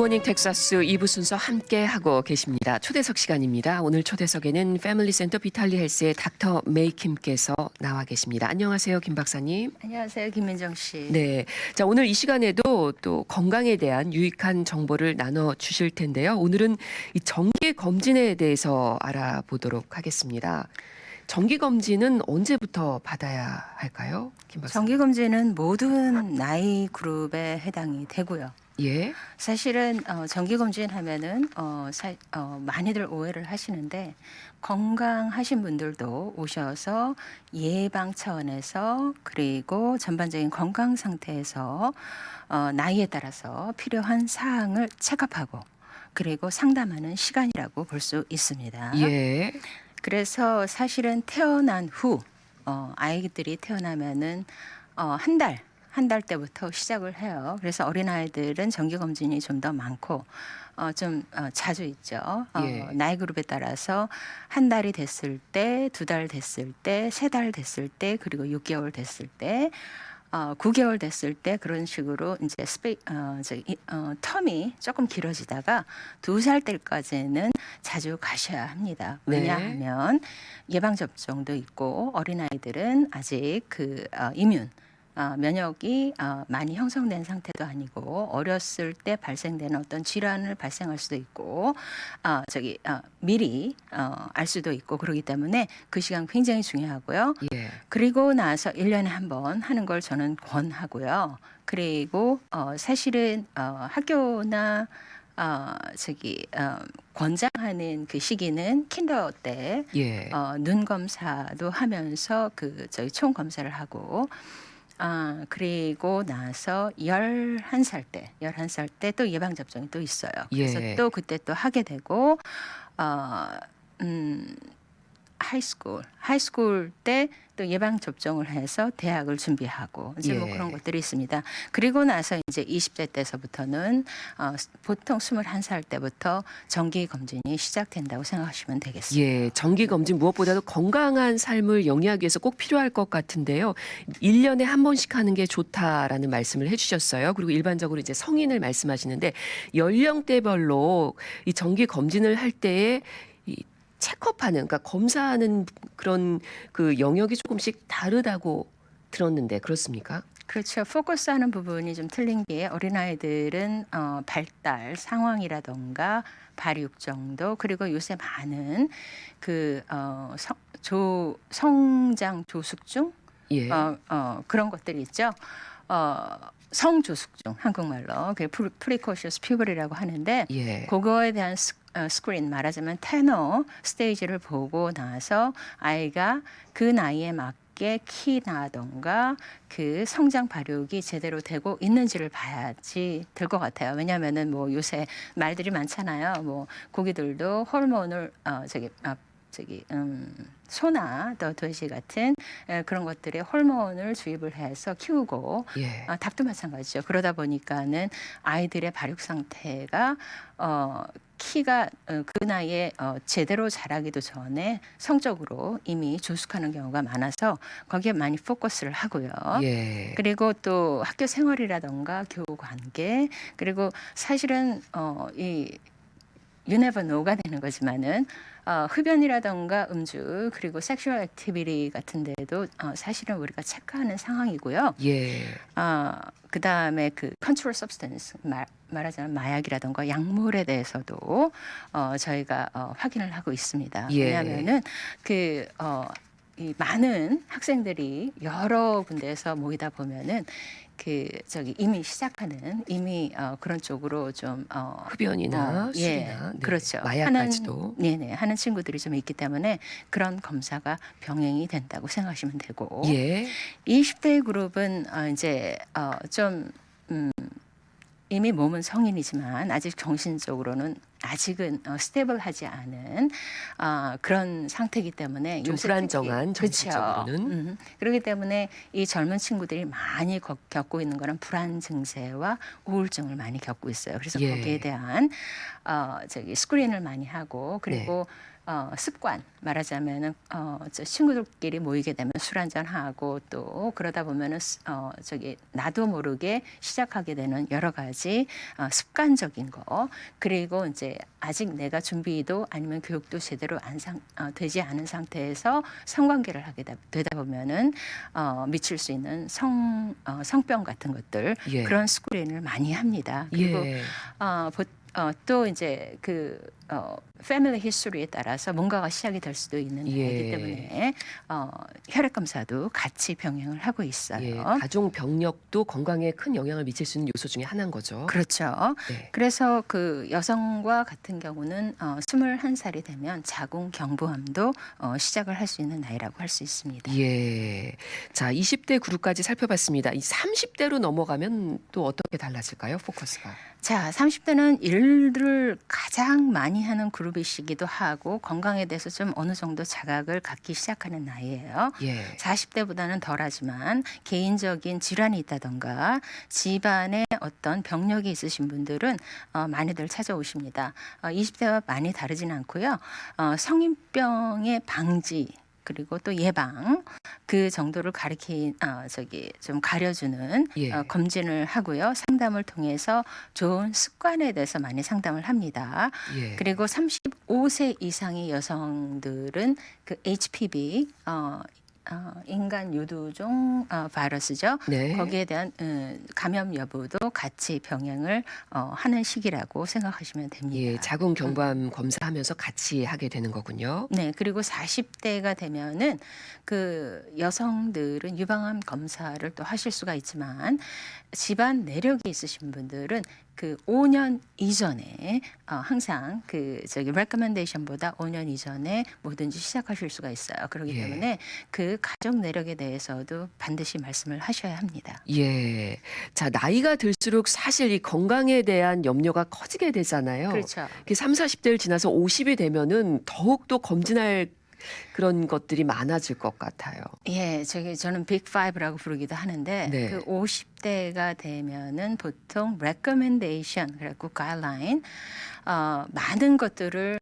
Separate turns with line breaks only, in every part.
굿모닝 텍사스 2부 순서 함께 하고 계십니다. 초대석 시간입니다. 오늘 초대석에는 패밀리센터 비탈리 헬스의 닥터 메이 킴께서 나와 계십니다. 안녕하세요, 김 박사님.
안녕하세요, 김민정 씨.
네, 자 오늘 이 시간에도 또 건강에 대한 유익한 정보를 나눠 주실 텐데요. 오늘은 이 정기 검진에 대해서 알아보도록 하겠습니다. 정기 검진은 언제부터 받아야 할까요, 김 박사님?
정기 검진은 모든 나이 그룹에 해당이 되고요.
예,
사실은 정기 검진 하면은 많이들 오해를 하시는데 건강하신 분들도 오셔서 예방 차원에서 그리고 전반적인 건강 상태에서 나이에 따라서 필요한 사항을 체크하고 그리고 상담하는 시간이라고 볼 수 있습니다.
예,
그래서 사실은 태어난 후 아이들이 태어나면은 한 달 때부터 시작을 해요. 그래서 어린아이들은 정기검진이 좀 더 많고 자주 있죠.
예.
나이 그룹에 따라서 한 달이 됐을 때, 두 달 됐을 때, 세 달 됐을 때, 그리고 6개월 됐을 때, 9개월 됐을 때 그런 식으로 이제 텀이 조금 길어지다가 2살 때까지는 자주 가셔야 합니다.
네.
왜냐하면 예방 접종도 있고 어린아이들은 아직 면역이 많이 형성된 상태도 아니고 어렸을 때 발생되는 어떤 질환을 발생할 수도 있고 미리 알 수도 있고 그렇기 때문에 그 시간 굉장히 중요하고요.
예.
그리고 나서 1년에 한 번 하는 걸 저는 권하고요. 그리고 사실은 학교나 권장하는 그 시기는 킨더 때
예.
눈 검사도 하면서 총 검사를 하고 그리고 나서 11살 때 또 예방 접종이 또 있어요. 그래서
예.
또 그때 또 하게 되고 하이스쿨 때 또 예방 접종을 해서 대학을 준비하고 이제 뭐
예.
그런 것들이 있습니다. 그리고 나서 이제 20대 때서부터는 보통 21살 때부터 정기 검진이 시작된다고 생각하시면 되겠습니다.
예, 정기 검진 무엇보다도 건강한 삶을 영위하기 위해서 꼭 필요할 것 같은데요. 1년에 한 번씩 하는 게 좋다라는 말씀을 해주셨어요. 그리고 일반적으로 이제 성인을 말씀하시는데 연령대별로 이 정기 검진을 할 때에 이 체크업하는, 그러니까 검사하는 그런 그 영역이 조금씩 다르다고 들었는데 그렇습니까?
그렇죠. 포커스하는 부분이 좀 틀린 게 어린아이들은 발달 상황이라던가 발육 정도 그리고 요새 많은 성장 조숙중
예.
그런 것들이 있죠. 성조숙중 한국말로 프리코셔스 퓨버리라고 하는데
예.
그거에 대한 스크린 말하자면 테너 스테이지를 보고 나서 아이가 그 나이에 맞게 키나던가 그 성장 발육이 제대로 되고 있는지를 봐야지 될 것 같아요. 왜냐하면은 뭐 요새 말들이 많잖아요. 뭐 고기들도 호르몬을 소나 또 돼지 같은 그런 것들에 호르몬을 주입을 해서 키우고
예.
닭도 마찬가지죠. 그러다 보니까는 아이들의 발육 상태가 키가 그 나이에 제대로 자라기도 전에 성적으로 이미 조숙하는 경우가 많아서 거기에 많이 포커스를 하고요.
예.
그리고 또 학교 생활이라던가 교우 관계 그리고 사실은 you never know가 되는 거지만은 흡연이라던가 음주 그리고 섹슈얼 액티비티 같은 데도 사실은 우리가 체크하는 상황이고요.
예.
그다음에 컨트롤 서브스턴스 말하자면 마약이라던가 약물에 대해서도 저희가 확인을 하고 있습니다.
예.
왜냐하면은 이 많은 학생들이 여러 군데에서 모이다 보면은 이미 시작하는 그런 쪽으로 좀
흡연이나 술이나 네.
그렇죠.
마약까지도
하는 친구들이 좀 있기 때문에 그런 검사가 병행이 된다고 생각하시면 되고
예.
20대 그룹은 이미 몸은 성인이지만 아직 정신적으로는 아직은 스테이블하지 않은 그런 상태이기 때문에
좀
요새
불안정한
특히,
정신적으로는.
그렇죠. 그렇기 때문에 이 젊은 친구들이 많이 겪고 있는 거는 불안 증세와 우울증을 많이 겪고 있어요. 그래서
예.
거기에 대한 스크린을 많이 하고 그리고 습관 말하자면은 저 친구들끼리 모이게 되면 술 한잔 하고 또 그러다 보면은 저기 나도 모르게 시작하게 되는 여러 가지 습관적인 거 그리고 이제 아직 내가 준비도 아니면 교육도 제대로 되지 않은 상태에서 성관계를 하게 되다 보면은 미칠 수 있는 성병 같은 것들
예.
그런 스크린을 많이 합니다. 그리고
예.
또 이제 패밀리 히스토리에 따라서 뭔가가 시작이 될 수도 있는
예.
나이기 때문에 혈액 검사도 같이 병행을 하고 있어요.
예. 가족 병력도 건강에 큰 영향을 미칠 수 있는 요소 중에 하나인 거죠.
그렇죠.
네.
그래서 그 여성과 같은 경우는 21살이 되면 자궁 경부암도 시작을 할 수 있는 나이라고 할 수 있습니다.
예. 자, 20대 그룹까지 살펴봤습니다. 이 30대로 넘어가면 또 어떻게 달라질까요? 포커스가.
자, 30대는 일을 가장 많이 하는 그룹이시기도 하고 건강에 대해서 좀 어느 정도 자각을 갖기 시작하는 나이예요.
예.
40대보다는 덜하지만 개인적인 질환이 있다던가 집안에 어떤 병력이 있으신 분들은 많이들 찾아오십니다. 20대와 많이 다르진 않고요. 성인병의 방지 그리고 또 예방 그 정도를 좀 가려주는
예.
검진을 하고요. 상담을 통해서 좋은 습관에 대해서 많이 상담을 합니다.
예.
그리고 35세 이상의 여성들은 그 HPV 인간 유두종 바이러스죠.
네.
거기에 대한 감염 여부도 같이 병행을 하는 시기라고 생각하시면 됩니다.
예. 자궁 경부암 검사하면서 같이 하게 되는 거군요.
네, 그리고 40대가 되면은 그 여성들은 유방암 검사를 또 하실 수가 있지만 집안 내력이 있으신 분들은 그 5년 이전에 항상 recommendation보다 5년 이전에 뭐든지 시작하실 수가 있어요. 그렇기
예.
때문에 그 가족 내력에 대해서도 반드시 말씀을 하셔야 합니다.
예. 자, 나이가 들수록 사실 이 건강에 대한 염려가 커지게 되잖아요.
그렇죠.
30, 40대를 지나서 50이 되면은 더욱더 검진할 그런 것들이 많아질 것 같아요.
예, 저는 빅 5라고 부르기도 하는데
네.
그 50대가 되면은 보통 recommendation 그래갖고 guideline 많은 것들을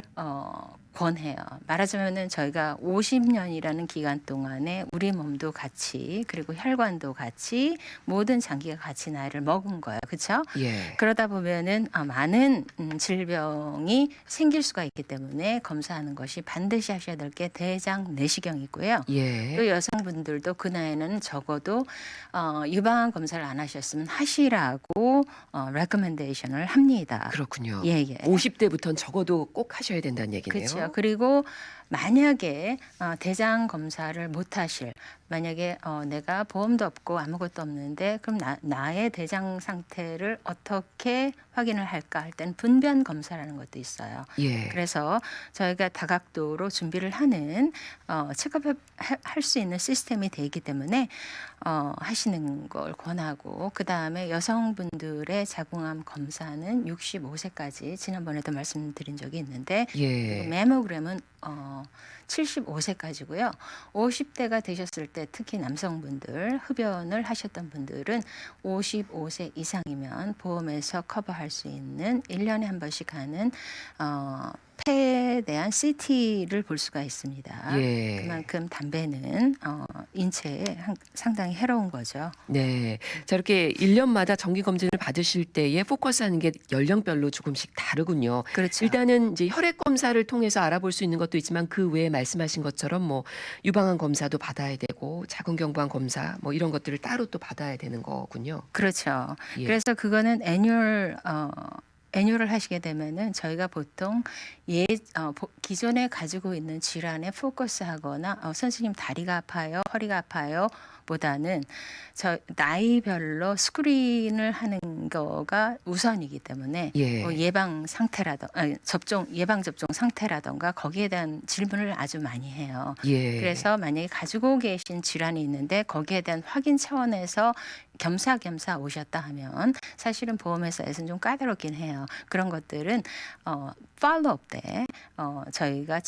권해요. 말하자면은 저희가 50년이라는 기간 동안에 우리 몸도 같이 그리고 혈관도 같이 모든 장기가 같이 나이를 먹은 거예요. 그렇죠?
예.
그러다 보면은 많은 질병이 생길 수가 있기 때문에 검사하는 것이 반드시 하셔야 될 게 대장 내시경이고요.
예.
또 여성분들도 그 나이에는 적어도 유방암 검사를 안 하셨으면 하시라고 recommendation을 합니다.
그렇군요.
예, 예.
50대부터는 적어도 꼭 하셔야 된다는 얘기네요.
그렇죠. 그리고 만약에 대장 검사를 못 하실 만약에 내가 보험도 없고 아무것도 없는데 그럼 나의 대장 상태를 어떻게 확인을 할까 할 때는 분변 검사라는 것도 있어요.
예.
그래서 저희가 다각도로 준비를 하는 체크업 할 수 있는 시스템이 돼 있기 때문에 하시는 걸 권하고 그다음에 여성분들의 자궁암 검사는 65세까지 지난번에도 말씀드린 적이 있는데
예.
메모그램은 75세까지고요. 50대가 되셨을 때 특히 남성분들 흡연을 하셨던 분들은 55세 이상이면 보험에서 커버할 수 있는 1년에 한 번씩 하는 폐에 대한 CT를 볼 수가 있습니다.
예.
그만큼 담배는 인체에 상당히 해로운 거죠.
네. 자, 이렇게 1년마다 정기 검진을 받으실 때에 포커스하는 게 연령별로 조금씩 다르군요.
그렇죠.
일단은 이제 혈액 검사를 통해서 알아볼 수 있는 것도 있지만 그 외에 말씀하신 것처럼 뭐 유방암 검사도 받아야 되고 자궁경부암 검사 뭐 이런 것들을 따로 또 받아야 되는 거군요.
그렇죠.
예.
그래서 그거는 애뉴얼을 하시게 되면은 저희가 보통 기존에 가지고 있는 질환에 포커스하거나 선생님 다리가 아파요, 허리가 아파요 보다는 나이별로 스크린을 하는 거가 우선이기 때문에
예.
예방 접종 상태라던가 거기에 대한 질문을 아주 많이 해요.
예.
그래서 만약에 가지고 계신 질환이 있는데 거기에 대한 확인 차원에서 겸사겸사 오셨다 하면 사실은 보험회사에서는 좀 까다롭긴 해요. 그런 것들은 팔로업 때 저희가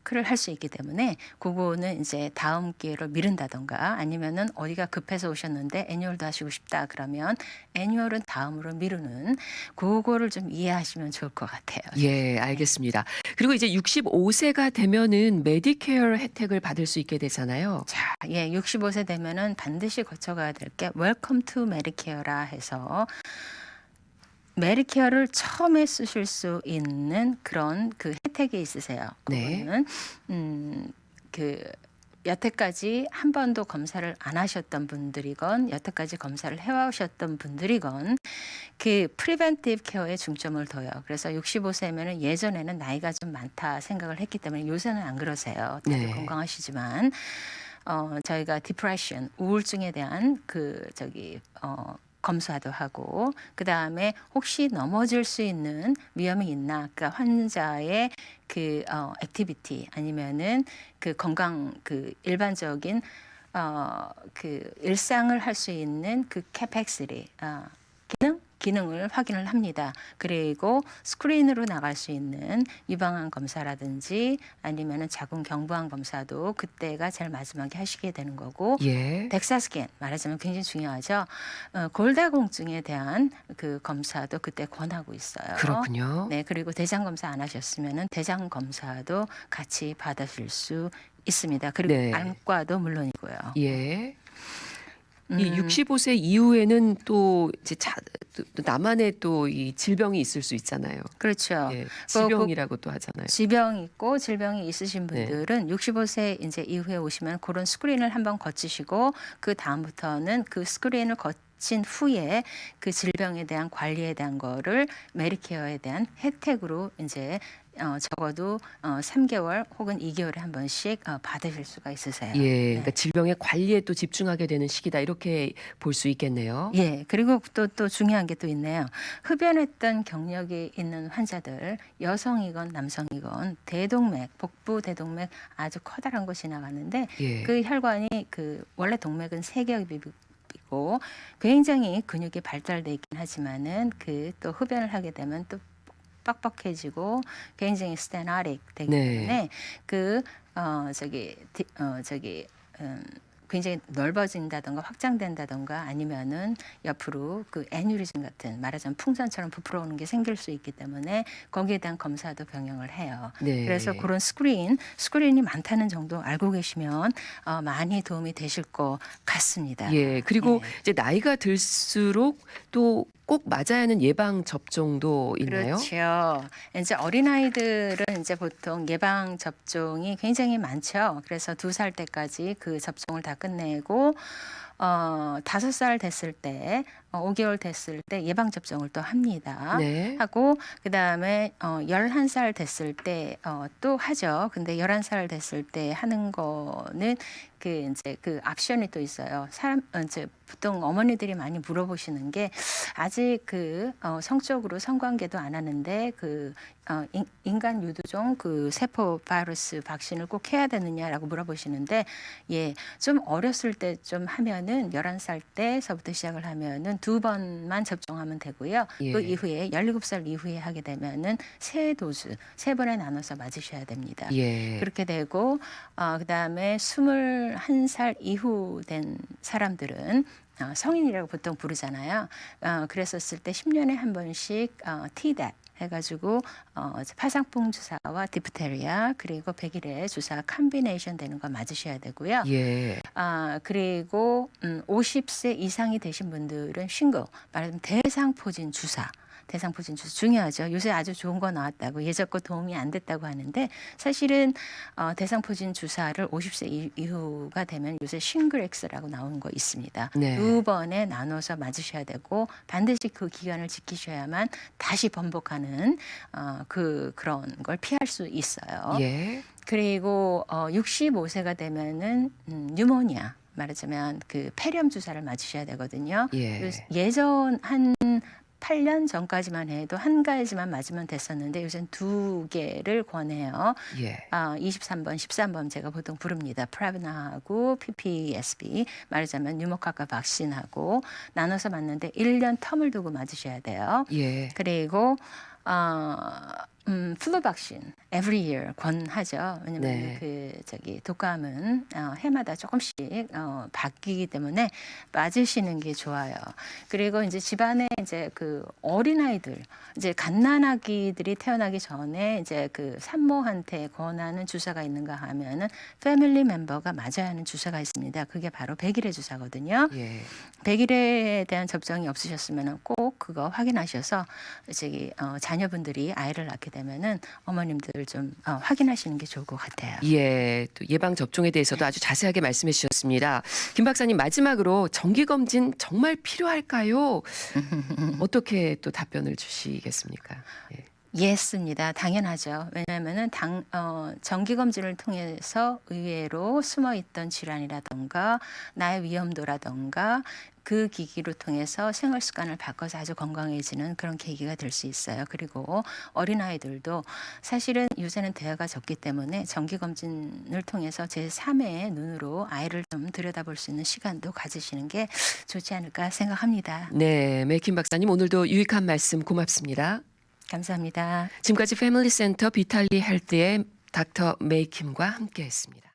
체크를 할 수 있기 때문에 그거는 이제 다음 기회로 미룬다던가 아니면은 어디가 급해서 오셨는데 애뉴얼도 하시고 싶다 그러면 애뉴얼은 다음으로 미루는 그거를 좀 이해하시면 좋을 것 같아요.
예, 알겠습니다. 그리고 이제 65세가 되면은 메디케어 혜택을 받을 수 있게 되잖아요.
자, 예, 65세 되면은 반드시 거쳐가야 될 게 웰컴 투 메디케어라 해서 메디케어를 처음에 쓰실 수 있는 그런 그 혜택이 있으세요.
네.
그거는 그 여태까지 한 번도 검사를 안 하셨던 분들이건 여태까지 검사를 해오셨던 분들이건 그 프리벤티브 케어에 중점을 둬요. 그래서 65세면은 예전에는 나이가 좀 많다 생각을 했기 때문에 요새는 안 그러세요. 다들
네.
건강하시지만 저희가 디프레션, 우울증에 대한 검사도 하고 그 다음에 혹시 넘어질 수 있는 위험이 있나, 그러니까 환자의 그 액티비티 아니면은 그 건강 그 일반적인 그 일상을 할 수 있는 그 캐패시티 기능을 확인을 합니다. 그리고 스크린으로 나갈 수 있는 유방암 검사라든지 아니면은 자궁 경부암 검사도 그때가 제일 마지막에 하시게 되는 거고
예.
덱사 스캔 말하자면 굉장히 중요하죠. 골다공증에 대한 그 검사도 그때 권하고 있어요.
그렇군요.
네, 그리고 대장 검사 안 하셨으면은 대장 검사도 같이 받으실 수 있습니다. 그리고
네.
안과도 물론이고요.
예. 이
음,
65세 이후에는 또 이제 또 나만의 또 이 질병이 있을 수 있잖아요.
그렇죠.
예.
그
지병이라고 또 하잖아요.
지병이 있고 질병이 있으신
네.
분들은 65세 이제 이후에 오시면 그런 스크린을 한번 거치시고 그 다음부터는 그 스크린을 거친 후에 그 질병에 대한 관리에 대한 거를 메디케어에 대한 혜택으로 이제 적어도 3개월 혹은 2개월에 한 번씩 받으실 수가 있으세요.
예.
네.
그러니까 질병의 관리에 또 집중하게 되는 시기다. 이렇게 볼 수 있겠네요.
예, 그리고 또 중요한 게 또 있네요. 흡연했던 경력이 있는 환자들, 여성이건 남성이건 대동맥, 복부 대동맥 아주 커다란 거 지나가는데
예.
그 혈관이 그 원래 동맥은 세 겹이고 굉장히 근육이 발달돼 있긴 하지만은 그 또 흡연을 하게 되면 또 빡빡해지고 굉장히 스테나릭 되기
네.
때문에 그 굉장히 넓어진다던가 확장된다던가 아니면은 옆으로 그 애뉴리즘 같은 말하자면 풍선처럼 부풀어 오는 게 생길 수 있기 때문에 거기에 대한 검사도 병행을 해요.
네.
그래서 그런 스크린이 많다는 정도 알고 계시면 많이 도움이 되실 것 같습니다.
예. 그리고
예.
이제 나이가 들수록 또 꼭 맞아야 하는 예방 접종도 있나요?
그렇죠. 이제 어린아이들은 이제 보통 예방 접종이 굉장히 많죠. 그래서 2살 때까지 그 접종을 다 끝내고 5살 됐을 때 5개월 됐을 때 예방 접종을 또 합니다.
네.
하고 그다음에 11살 됐을 때 또 하죠. 근데 11살 됐을 때 하는 거는 그 이제 그 옵션이 또 있어요. 이제 보통 어머니들이 많이 물어보시는 게 아직 그 성적으로 성관계도 안 하는데 그 인간 유두종 그 세포 바이러스 박신을 꼭 해야 되느냐라고 물어보시는데 예, 좀 어렸을 때 좀 하면은 11살 때서부터 시작을 하면은 2번만 접종하면 되고요.
예.
그 이후에 17살 이후에 하게 되면은 세 도즈 3번에 나눠서 맞으셔야 됩니다.
예.
그렇게 되고 그다음에 21살 이후 된 사람들은 성인이라고 보통 부르잖아요. 그랬었을 때 10년에 한 번씩 Tdap 해가지고 파상풍 주사와 디프테리아 그리고 100일에 주사 컴비네이션 되는 거 맞으셔야 되고요.
예.
그리고 50세 이상이 되신 분들은 싱글 말하자면 대상포진 주사 중요하죠. 요새 아주 좋은 거 나왔다고 예전 거 도움이 안 됐다고 하는데 사실은 대상포진 주사를 50세 이후가 되면 요새 싱글엑스라고 나오는 거 있습니다.
네.
2번에 나눠서 맞으셔야 되고 반드시 그 기간을 지키셔야만 다시 번복하는 그런 걸 피할 수 있어요.
예.
그리고 65세가 되면은 뉴모니아 말하자면 그 폐렴 주사를 맞으셔야 되거든요.
예.
예전 한 8년 전까지만 해도 한 가지만 맞으면 됐었는데 요새는 2개를 권해요.
예.
23번, 13번 제가 보통 부릅니다. 프라비나하고 PPSB 말하자면 뉴모카카 박신하고 나눠서 맞는데 1년 텀을 두고 맞으셔야 돼요.
예.
그리고 플루 백신 every year 권하죠. 왜냐면
네.
독감은 해마다 조금씩 바뀌기 때문에 맞으시는 게 좋아요. 그리고 이제 집안에 이제 그 어린아이들, 이제 갓난아기들이 태어나기 전에 이제 그 산모한테 권하는 주사가 있는가 하면은 패밀리 멤버가 맞아야 하는 주사가 있습니다. 그게 바로 백일의 주사거든요.
예.
백일에 대한 접종이 없으셨으면 꼭 그거 확인하셔서 자녀분들이 아이를 낳게 되면은 어머님들 좀 확인하시는 게 좋을 것 같아요.
예, 또 예방 접종에 대해서도 아주 자세하게 말씀해 주셨습니다. 김 박사님 마지막으로 정기 검진 정말 필요할까요? 어떻게 또 답변을 주시겠습니까? 예.
예스입니다. 당연하죠. 왜냐하면은 정기 검진을 통해서 의외로 숨어 있던 질환이라던가 나의 위험도라던가 그 기기로 통해서 생활 습관을 바꿔서 아주 건강해지는 그런 계기가 될 수 있어요. 그리고 어린아이들도 사실은 요새는 대화가 적기 때문에 정기 검진을 통해서 제3의 눈으로 아이를 좀 들여다볼 수 있는 시간도 가지시는 게 좋지 않을까 생각합니다.
네, 맥킴 박사님 오늘도 유익한 말씀 고맙습니다.
감사합니다.
지금까지 패밀리 센터 비탈리 헬스의 닥터 메이킴과 함께했습니다.